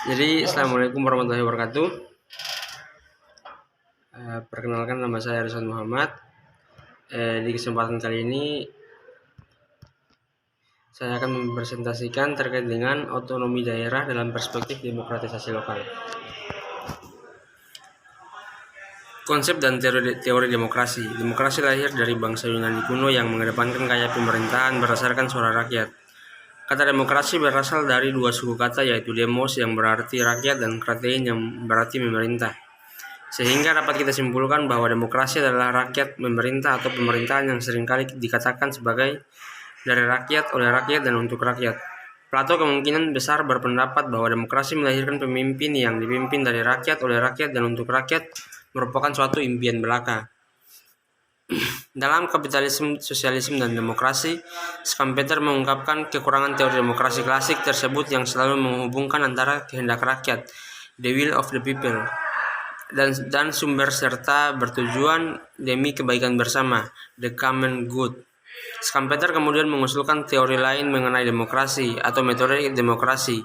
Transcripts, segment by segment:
Jadi, assalamualaikum warahmatullahi wabarakatuh. Perkenalkan, nama saya Rizwan Muhammad. Di kesempatan kali ini saya akan mempresentasikan terkait dengan otonomi daerah dalam perspektif demokratisasi lokal. Konsep dan teori demokrasi. Demokrasi lahir dari bangsa Yunani kuno yang mengedepankan gaya pemerintahan berdasarkan suara rakyat. Kata demokrasi berasal dari dua suku kata, yaitu demos yang berarti rakyat dan kratein yang berarti memerintah. Sehingga dapat kita simpulkan bahwa demokrasi adalah rakyat memerintah atau pemerintahan yang seringkali dikatakan sebagai dari rakyat, oleh rakyat, dan untuk rakyat. Plato kemungkinan besar berpendapat bahwa demokrasi melahirkan pemimpin yang dipimpin dari rakyat, oleh rakyat, dan untuk rakyat merupakan suatu impian belaka. Dalam Kapitalisme, Sosialisme, dan Demokrasi, Schumpeter mengungkapkan kekurangan teori demokrasi klasik tersebut yang selalu menghubungkan antara kehendak rakyat, the will of the people, dan sumber serta bertujuan demi kebaikan bersama, the common good. Schumpeter kemudian mengusulkan teori lain mengenai demokrasi atau metode demokrasi,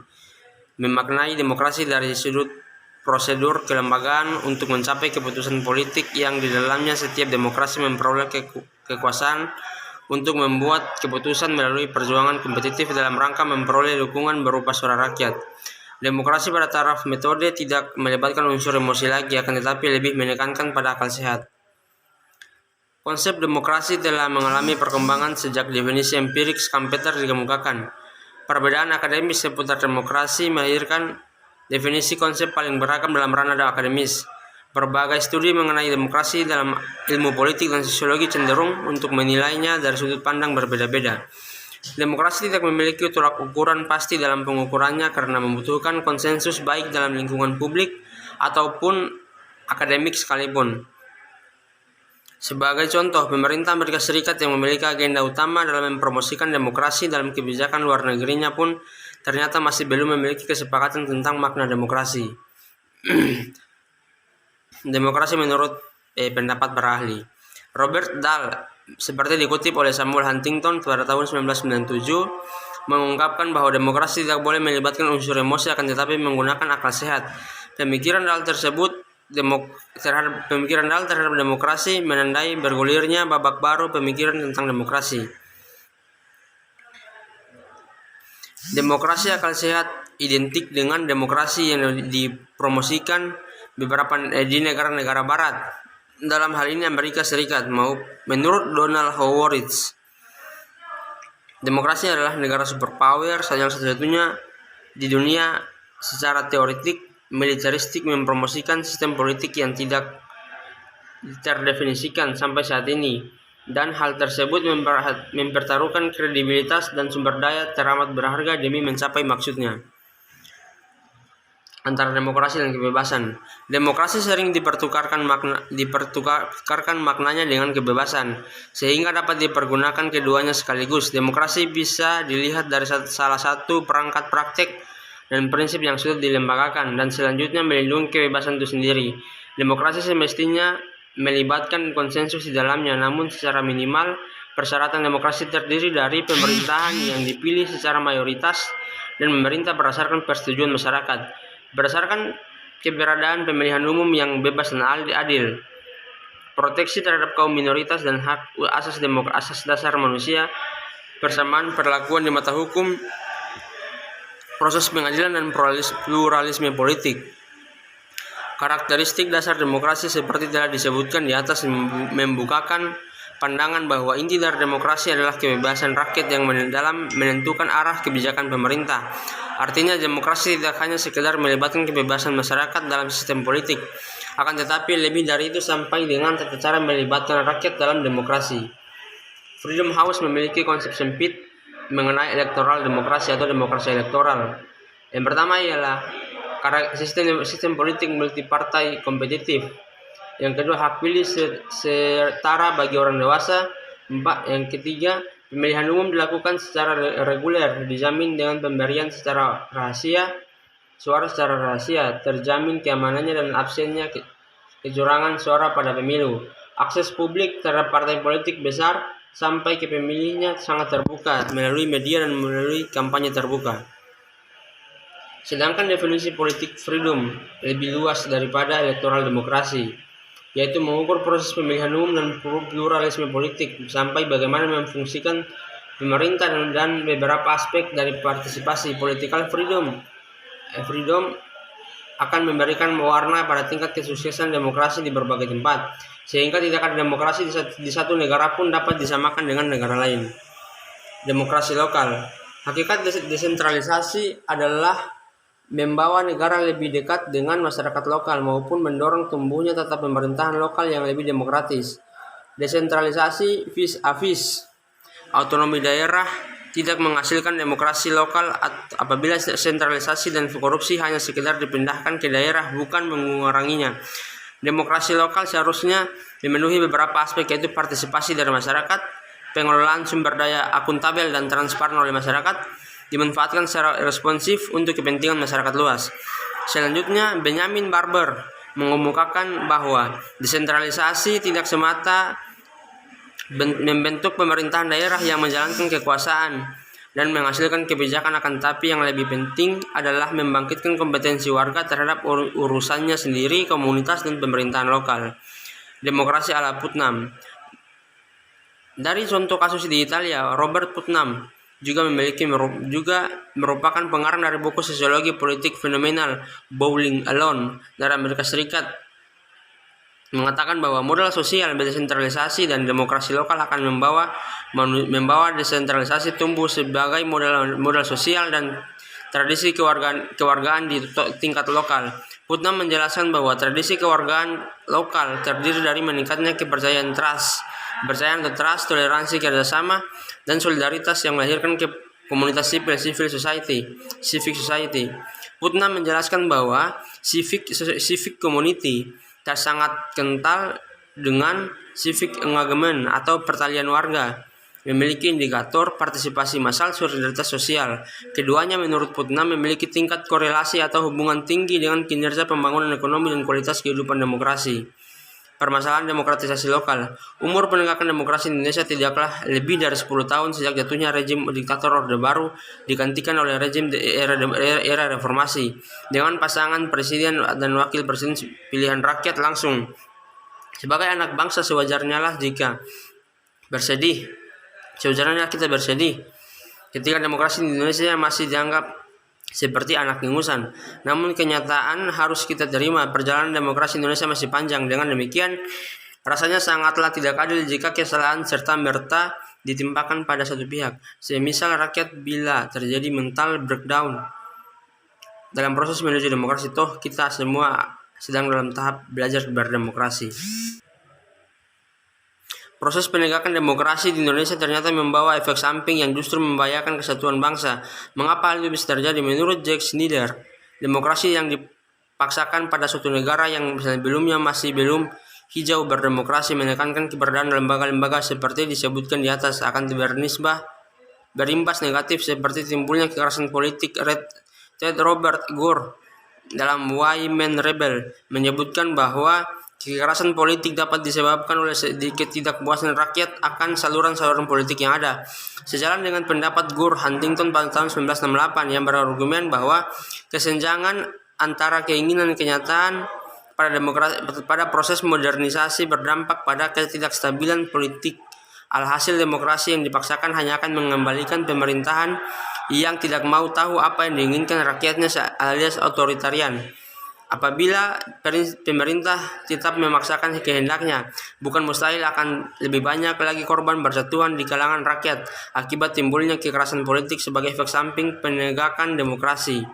memaknai demokrasi dari sudut prosedur kelembagaan untuk mencapai keputusan politik yang di dalamnya setiap demokrasi memperoleh kekuasaan untuk membuat keputusan melalui perjuangan kompetitif dalam rangka memperoleh dukungan berupa suara rakyat. Demokrasi pada taraf metode tidak melibatkan unsur emosi lagi, akan tetapi lebih menekankan pada akal sehat. Konsep demokrasi telah mengalami perkembangan sejak definisi empirik Schumpeter dikemukakan. Perbedaan akademis seputar demokrasi melahirkan definisi konsep paling beragam dalam ranah akademis. Berbagai studi mengenai demokrasi dalam ilmu politik dan sosiologi cenderung untuk menilainya dari sudut pandang berbeda-beda. Demokrasi tidak memiliki tolak ukuran pasti dalam pengukurannya karena membutuhkan konsensus baik dalam lingkungan publik ataupun akademik sekalipun. Sebagai contoh, pemerintah Amerika Serikat yang memiliki agenda utama dalam mempromosikan demokrasi dalam kebijakan luar negerinya pun ternyata masih belum memiliki kesepakatan tentang makna demokrasi. Demokrasi menurut pendapat para ahli. Robert Dahl, seperti dikutip oleh Samuel Huntington pada tahun 1997, mengungkapkan bahwa demokrasi tidak boleh melibatkan unsur emosi akan tetapi menggunakan akal sehat. Pemikiran Dahl terhadap demokrasi menandai bergulirnya babak baru pemikiran tentang demokrasi. Demokrasi akal sehat identik dengan demokrasi yang dipromosikan di negara-negara barat, dalam hal ini Amerika Serikat. Menurut Donald Horowitz, demokrasi adalah negara superpower yang satu-satunya di dunia secara teoretik militeristik mempromosikan sistem politik yang tidak terdefinisikan sampai saat ini, dan hal tersebut mempertaruhkan kredibilitas dan sumber daya teramat berharga demi mencapai maksudnya. Antara demokrasi dan kebebasan. Demokrasi sering dipertukarkan maknanya dengan kebebasan, sehingga dapat dipergunakan keduanya sekaligus. Demokrasi bisa dilihat dari salah satu perangkat praktek dan prinsip yang sudah dilembagakan, dan selanjutnya melindungi kebebasan itu sendiri. Demokrasi semestinya melibatkan konsensus di dalamnya, namun secara minimal persyaratan demokrasi terdiri dari pemerintahan yang dipilih secara mayoritas dan memerintah berdasarkan persetujuan masyarakat, berdasarkan keberadaan pemilihan umum yang bebas dan adil, proteksi terhadap kaum minoritas dan hak asas dasar manusia, persamaan perlakuan di mata hukum, proses pengadilan, dan pluralisme politik. Karakteristik dasar demokrasi seperti telah disebutkan di atas membukakan pandangan bahwa inti dari demokrasi adalah kebebasan rakyat yang dalam menentukan arah kebijakan pemerintah. Artinya demokrasi tidak hanya sekedar melibatkan kebebasan masyarakat dalam sistem politik, akan tetapi lebih dari itu sampai dengan tata cara melibatkan rakyat dalam demokrasi. Freedom House memiliki konsep sempit mengenai electoral demokrasi atau demokrasi elektoral. Yang pertama ialah sistem politik multipartai kompetitif. Yang kedua, hak pilih setara bagi orang dewasa. Yang ketiga, pemilihan umum dilakukan secara reguler, dijamin dengan pemberian secara rahasia, suara secara rahasia, terjamin keamanannya dan absennya kecurangan suara pada pemilu. Akses publik terhadap partai politik besar sampai ke pemilihnya sangat terbuka melalui media dan melalui kampanye terbuka. Sedangkan definisi politik freedom lebih luas daripada electoral demokrasi, yaitu mengukur proses pemilihan umum dan pluralisme politik sampai bagaimana memfungsikan pemerintah dan beberapa aspek dari partisipasi. Political freedom akan memberikan warna pada tingkat kesuksesan demokrasi di berbagai tempat, sehingga tidak ada demokrasi di satu negara pun dapat disamakan dengan negara lain. Demokrasi lokal. Hakikat desentralisasi adalah membawa negara lebih dekat dengan masyarakat lokal maupun mendorong tumbuhnya tata pemerintahan lokal yang lebih demokratis. Desentralisasi vis-a-vis autonomi daerah tidak menghasilkan demokrasi lokal apabila sentralisasi dan korupsi hanya sekedar dipindahkan ke daerah, bukan menguranginya. Demokrasi lokal seharusnya memenuhi beberapa aspek, yaitu partisipasi dari masyarakat, pengelolaan sumber daya akuntabel dan transparan oleh masyarakat, dimanfaatkan secara responsif untuk kepentingan masyarakat luas. Selanjutnya, Benjamin Barber mengemukakan bahwa desentralisasi tidak semata membentuk pemerintahan daerah yang menjalankan kekuasaan dan menghasilkan kebijakan, akan tapi yang lebih penting adalah membangkitkan kompetensi warga terhadap urusannya sendiri, komunitas, dan pemerintahan lokal. Demokrasi ala Putnam. Dari contoh kasus di Italia, Robert Putnam juga merupakan pengarang dari buku Sosiologi Politik Fenomenal Bowling Alone dari Amerika Serikat, mengatakan bahwa modal sosial desentralisasi dan demokrasi lokal akan membawa desentralisasi tumbuh sebagai modal sosial dan tradisi kewargaan di tingkat lokal. Putnam menjelaskan bahwa tradisi kewargaan lokal terdiri dari meningkatnya kepercayaan atau trust, toleransi, kerjasama, dan solidaritas yang melahirkan komunitas sipil, civic society. Putnam menjelaskan bahwa civic community tak sangat kental dengan civic engagement atau pertalian warga, memiliki indikator partisipasi massal, solidaritas sosial. Keduanya menurut Putnam memiliki tingkat korelasi atau hubungan tinggi dengan kinerja pembangunan ekonomi dan kualitas kehidupan demokrasi. Permasalahan demokratisasi lokal. Umur penegakan demokrasi di Indonesia tidaklah lebih dari 10 tahun sejak jatuhnya rezim diktator Orde Baru digantikan oleh rezim era reformasi dengan pasangan presiden dan wakil presiden pilihan rakyat langsung. Sebagai anak bangsa sewajarnya kita bersedih ketika demokrasi di Indonesia masih dianggap seperti anak ingusan. Namun kenyataan harus kita terima, perjalanan demokrasi Indonesia masih panjang. Dengan demikian, rasanya sangatlah tidak adil jika kesalahan serta merta ditimpakan pada satu pihak. Semisal rakyat bila terjadi mental breakdown dalam proses menuju demokrasi, toh kita semua sedang dalam tahap belajar berdemokrasi. Proses penegakan demokrasi di Indonesia ternyata membawa efek samping yang justru membahayakan kesatuan bangsa. Mengapa hal itu bisa terjadi? Menurut Jack Snyder, demokrasi yang dipaksakan pada suatu negara yang sebelumnya masih belum hijau berdemokrasi menekankan keberadaan lembaga-lembaga seperti disebutkan di atas akan berimbas negatif, seperti timbulnya kekerasan politik. Ted Robert Gore dalam Why Men Rebel menyebutkan bahwa kekerasan politik dapat disebabkan oleh ketidakpuasan rakyat akan saluran-saluran politik yang ada. Sejalan dengan pendapat Gore Huntington pada tahun 1968 yang berargumen bahwa kesenjangan antara keinginan dan kenyataan pada proses modernisasi berdampak pada ketidakstabilan politik. Alhasil demokrasi yang dipaksakan hanya akan mengembalikan pemerintahan yang tidak mau tahu apa yang diinginkan rakyatnya alias otoritarian. Apabila pemerintah tetap memaksakan kehendaknya, bukan mustahil akan lebih banyak lagi korban berjatuhan di kalangan rakyat akibat timbulnya kekerasan politik sebagai efek samping penegakan demokrasi.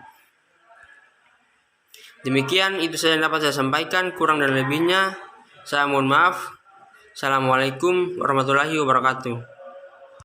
Demikian itu saja yang dapat saya sampaikan, kurang dan lebihnya saya mohon maaf. Assalamualaikum warahmatullahi wabarakatuh.